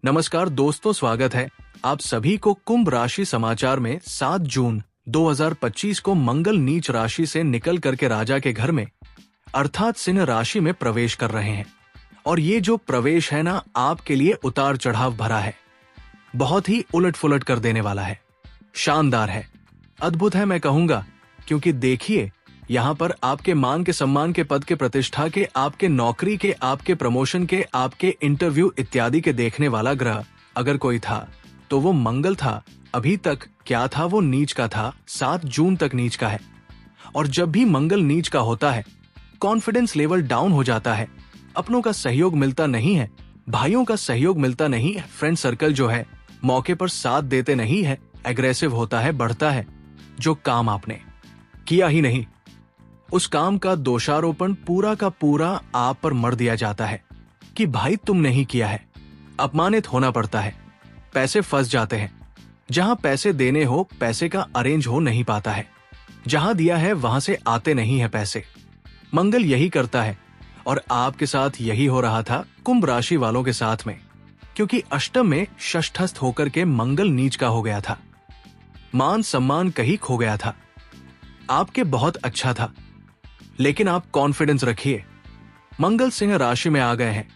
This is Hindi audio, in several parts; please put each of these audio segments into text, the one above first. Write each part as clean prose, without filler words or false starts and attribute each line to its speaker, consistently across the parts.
Speaker 1: नमस्कार दोस्तों, स्वागत है आप सभी को कुंभ राशि समाचार में। 7 जून 2025 को मंगल नीच राशि से निकल करके राजा के घर में अर्थात सिंह राशि में प्रवेश कर रहे हैं। और ये जो प्रवेश है ना, आपके लिए उतार चढ़ाव भरा है, बहुत ही उलट फुलट कर देने वाला है, शानदार है, अद्भुत है मैं कहूंगा। क्योंकि देखिए, यहाँ पर आपके मान के, सम्मान के, पद के, प्रतिष्ठा के, आपके नौकरी के, आपके प्रमोशन के, आपके इंटरव्यू इत्यादि के देखने वाला ग्रह अगर कोई था तो वो मंगल था। अभी तक क्या था, वो नीच का था, 7 जून तक नीच का है। और जब भी मंगल नीच का होता है, कॉन्फिडेंस लेवल डाउन हो जाता है, अपनों का सहयोग मिलता नहीं है, भाइयों का सहयोग मिलता नहीं है, फ्रेंड सर्कल जो है मौके पर साथ देते नहीं है, एग्रेसिव होता है, बढ़ता है। जो काम आपने किया ही नहीं, उस काम का दोषारोपण पूरा का पूरा आप पर मर दिया जाता है कि भाई तुमने ही किया है। अपमानित होना पड़ता है, पैसे फंस जाते हैं, जहां पैसे देने हो पैसे का अरेंज हो नहीं पाता है, जहां दिया है वहां से आते नहीं है पैसे। मंगल यही करता है और आपके साथ यही हो रहा था कुंभ राशि वालों के साथ में, क्योंकि अष्टम में षष्ठस्थ होकर के मंगल नीच का हो गया था। मान सम्मान कहीं खो गया था, आपके बहुत अच्छा था, लेकिन आप कॉन्फिडेंस रखिए, मंगल सिंह राशि में आ गए हैं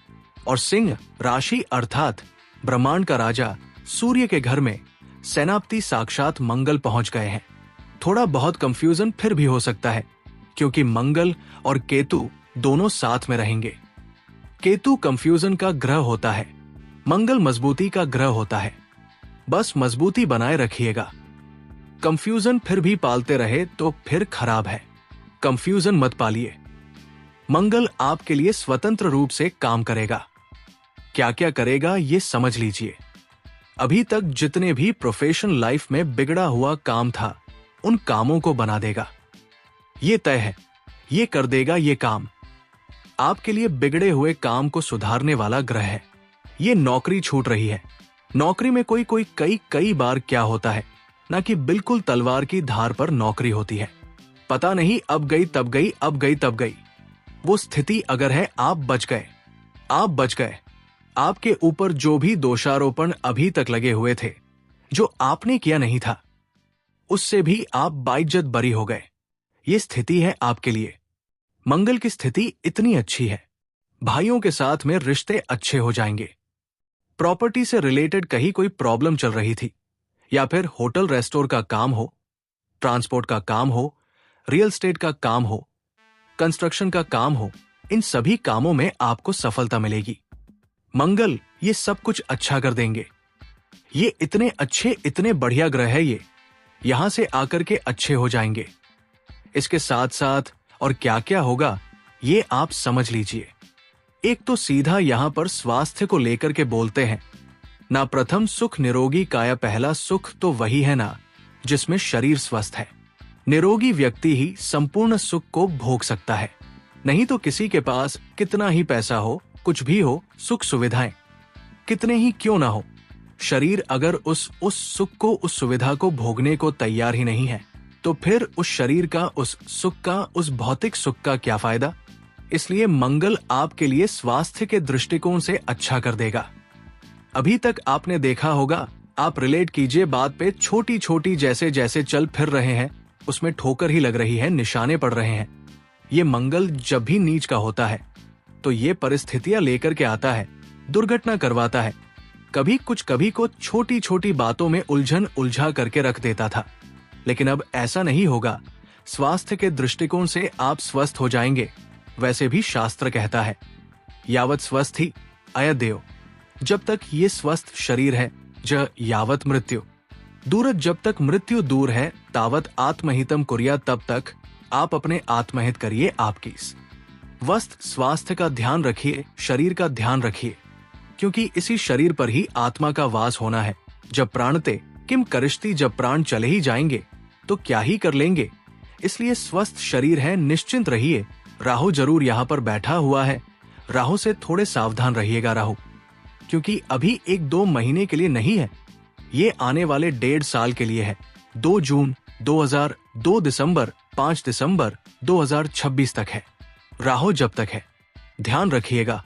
Speaker 1: और सिंह राशि अर्थात ब्रह्मांड का राजा सूर्य के घर में सेनापति साक्षात मंगल पहुंच गए हैं। थोड़ा बहुत कंफ्यूजन फिर भी हो सकता है, क्योंकि मंगल और केतु दोनों साथ में रहेंगे। केतु कंफ्यूजन का ग्रह होता है, मंगल मजबूती का ग्रह होता है। बस मजबूती बनाए रखिएगा, कंफ्यूजन फिर भी पालते रहे तो फिर खराब है। कंफ्यूजन मत पालिए। मंगल आपके लिए स्वतंत्र रूप से काम करेगा। क्या क्या करेगा ये समझ लीजिए। अभी तक जितने भी प्रोफेशनल लाइफ में बिगड़ा हुआ काम था, उन कामों को बना देगा। ये तय है, ये कर देगा ये काम। आपके लिए बिगड़े हुए काम को सुधारने वाला ग्रह है। ये नौकरी छूट रही है, नौकरी में कोई कई बार क्या होता है ना कि बिल्कुल तलवार की धार पर नौकरी होती है। पता नहीं अब गई तब गई, अब गई तब गई। वो स्थिति अगर है, आप बच गए, आप बच गए। आपके ऊपर जो भी दोषारोपण अभी तक लगे हुए थे, जो आपने किया नहीं था, उससे भी आप बाइज्जत बरी हो गए। ये स्थिति है आपके लिए। मंगल की स्थिति इतनी अच्छी है, भाइयों के साथ में रिश्ते अच्छे हो जाएंगे। प्रॉपर्टी से रिलेटेड कहीं कोई प्रॉब्लम चल रही थी, या फिर होटल रेस्टोरेंट का काम हो, ट्रांसपोर्ट का काम हो, रियल एस्टेट का काम हो, कंस्ट्रक्शन का काम हो, इन सभी कामों में आपको सफलता मिलेगी। मंगल ये सब कुछ अच्छा कर देंगे। ये इतने अच्छे, इतने बढ़िया ग्रह है, ये यहां से आकर के अच्छे हो जाएंगे। इसके साथ साथ और क्या क्या होगा ये आप समझ लीजिए। एक तो सीधा यहां पर स्वास्थ्य को लेकर के बोलते हैं ना, प्रथम सुख निरोगी काया, पहला सुख तो वही है ना जिसमें शरीर स्वस्थ है। निरोगी व्यक्ति ही संपूर्ण सुख को भोग सकता है। नहीं तो किसी के पास कितना ही पैसा हो, कुछ भी हो, सुख सुविधाएं कितने ही क्यों ना हो, शरीर अगर उस सुख को, उस सुविधा को भोगने को तैयार ही नहीं है, तो फिर उस शरीर का, उस सुख का, उस भौतिक सुख का क्या फायदा। इसलिए मंगल आपके लिए स्वास्थ्य के दृष्टिकोण से अच्छा कर देगा। अभी तक आपने देखा होगा, आप रिलेट कीजिए बात पे, छोटी छोटी जैसे जैसे चल फिर रहे हैं उसमें ठोकर ही लग रही है, निशाने पड़ रहे हैं। ये मंगल जब भी नीच का होता है तो ये परिस्थितियां लेकर के आता है, दुर्घटना करवाता है। कभी को छोटी छोटी बातों में उलझा करके रख देता था, लेकिन अब ऐसा नहीं होगा। स्वास्थ्य के दृष्टिकोण से आप स्वस्थ हो जाएंगे। वैसे भी शास्त्र कहता है, यावत स्वस्थ ही अयदेव। जब तक ये स्वस्थ शरीर है, यावत मृत्यु दूरत, जब तक मृत्यु दूर है तावत आत्महितम कुर्या, तब तक आप अपने आत्महित करिए। आपकी वस्त स्वास्थ्य का ध्यान रखिए, शरीर का ध्यान रखिए, क्योंकि इसी शरीर पर ही आत्मा का वास होना है। जब प्राणते किम करिष्ति, जब प्राण चले ही जाएंगे तो क्या ही कर लेंगे। इसलिए स्वस्थ शरीर है, निश्चिंत रहिए। राहु जरूर यहाँ पर बैठा हुआ है, राहु से थोड़े सावधान रहिएगा। राहु क्योंकि अभी 1-2 महीने के लिए नहीं है, ये आने वाले 1.5 साल के लिए है। 2 जून 2 दिसंबर 5 दिसंबर 2026 तक है। राहु जब तक है ध्यान रखिएगा।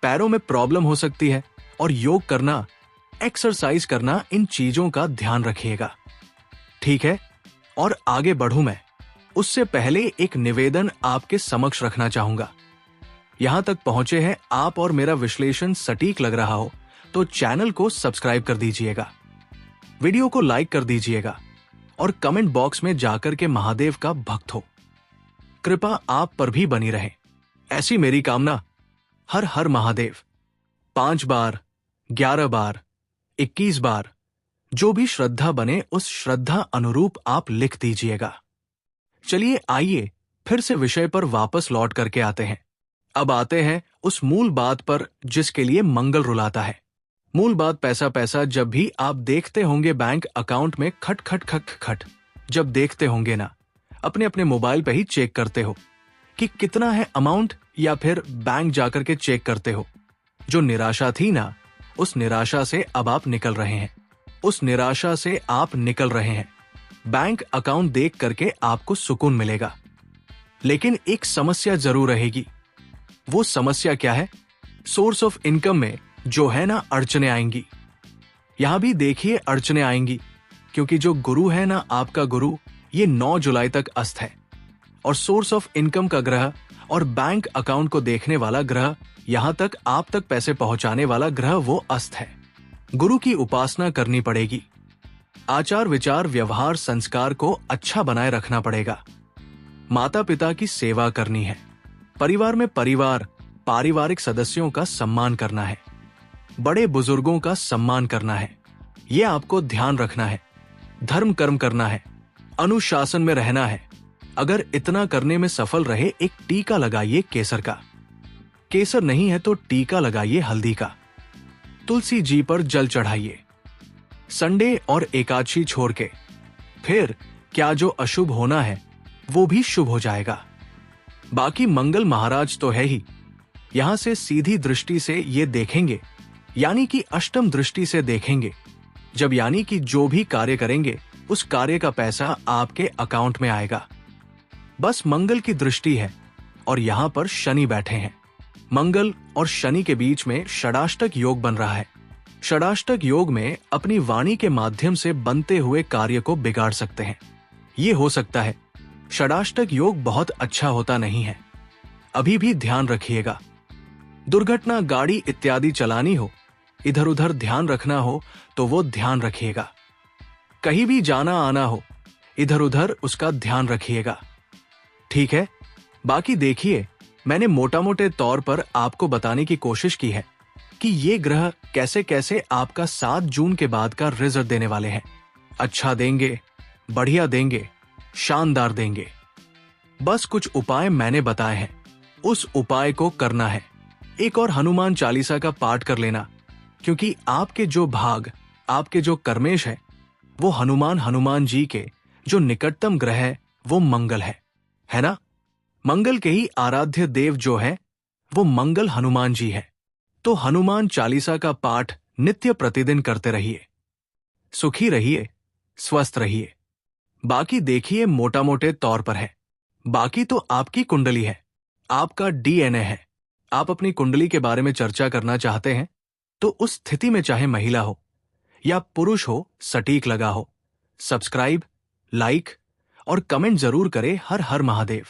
Speaker 1: पैरों में प्रॉब्लम हो सकती है, और योग करना, एक्सरसाइज करना, इन चीजों का ध्यान रखिएगा। ठीक है, और आगे बढ़ूं मैं, उससे पहले एक निवेदन आपके समक्ष रखना चाहूंगा। यहां तक पहुंचे हैं आप और मेरा विश्लेषण सटीक लग रहा हो तो चैनल को सब्सक्राइब कर दीजिएगा, वीडियो को लाइक कर दीजिएगा और कमेंट बॉक्स में जाकर के महादेव का भक्त हो। कृपा आप पर भी बनी रहे, ऐसी मेरी कामना। हर हर महादेव। 5 बार, 11 बार, 21 बार, जो भी श्रद्धा बने उस श्रद्धा अनुरूप आप लिख दीजिएगा। चलिए आइए फिर से विषय पर वापस लौट करके आते हैं। अब आते हैं उस मूल बात पर जिसके लिए मंगल रुलाता है। मूल बात पैसा पैसा। जब भी आप देखते होंगे बैंक अकाउंट में खट खट खट खट, जब देखते होंगे ना, अपने अपने मोबाइल पे ही चेक करते हो कि कितना है अमाउंट, या फिर बैंक जाकर के चेक करते हो। जो निराशा थी ना, उस निराशा से अब आप निकल रहे हैं, उस निराशा से आप निकल रहे हैं। बैंक अकाउंट देख करके आपको सुकून मिलेगा, लेकिन एक समस्या जरूर रहेगी। वो समस्या क्या है? सोर्स ऑफ इनकम में जो है ना अड़चने आएंगी। यहां भी देखिए अड़चने आएंगी, क्योंकि जो गुरु है ना आपका गुरु, ये 9 जुलाई तक अस्त है, और सोर्स ऑफ इनकम का ग्रह और बैंक अकाउंट को देखने वाला ग्रह, यहां तक आप तक पैसे पहुंचाने वाला ग्रह, वो अस्त है। गुरु की उपासना करनी पड़ेगी। आचार विचार व्यवहार संस्कार को अच्छा बनाए रखना पड़ेगा। माता पिता की सेवा करनी है। परिवार में पारिवारिक सदस्यों का सम्मान करना है। बड़े बुजुर्गों का सम्मान करना है, ये आपको ध्यान रखना है। धर्म कर्म करना है, अनुशासन में रहना है। अगर इतना करने में सफल रहे, एक टीका लगाइए केसर का। केसर नहीं है तो टीका लगाइए हल्दी का। तुलसी जी पर जल चढ़ाइए। संडे और एकादशी छोड़ के फिर क्या जो अशुभ होना है वो भी शुभ हो जाएगा। बाकी मंगल महाराज तो है ही, यहां से सीधी दृष्टि से ये देखेंगे, यानी कि अष्टम दृष्टि से देखेंगे। जब यानी कि जो भी कार्य करेंगे उस कार्य का पैसा आपके अकाउंट में आएगा। बस मंगल की दृष्टि है और यहां पर शनि बैठे हैं। मंगल और शनि के बीच में षडाष्टक योग बन रहा है। षडाष्टक योग में अपनी वाणी के माध्यम से बनते हुए कार्य को बिगाड़ सकते हैं। ये हो सकता है षडाष्टक योग बहुत अच्छा होता नहीं है, अभी भी ध्यान रखिएगा। दुर्घटना, गाड़ी इत्यादि चलानी हो, इधर उधर ध्यान रखना हो तो वो ध्यान रखिएगा। कहीं भी जाना आना हो, इधर उधर उसका ध्यान रखिएगा। ठीक है, बाकी देखिए, मैंने मोटा मोटे तौर पर आपको बताने की कोशिश की है कि ये ग्रह कैसे कैसे आपका 7 जून के बाद का रिजल्ट देने वाले हैं। अच्छा देंगे, बढ़िया देंगे, शानदार देंगे। बस कुछ उपाय मैंने बताए हैं, उस उपाय को करना है। एक और हनुमान चालीसा का पाठ कर लेना, क्योंकि आपके जो भाग, आपके जो कर्मेश है, वो हनुमान जी के जो निकटतम ग्रह है वो मंगल है ना? मंगल के ही आराध्य देव जो है वो मंगल हनुमान जी है। तो हनुमान चालीसा का पाठ नित्य प्रतिदिन करते रहिए। सुखी रहिए, स्वस्थ रहिए। बाकी देखिए मोटा मोटे तौर पर है, बाकी तो आपकी कुंडली है, आपका डीएनए है। आप अपनी कुंडली के बारे में चर्चा करना चाहते हैं तो उस स्थिति में चाहे महिला हो या पुरुष हो, सटीक लगा हो, सब्सक्राइब, लाइक और कमेंट जरूर करें। हर हर महादेव।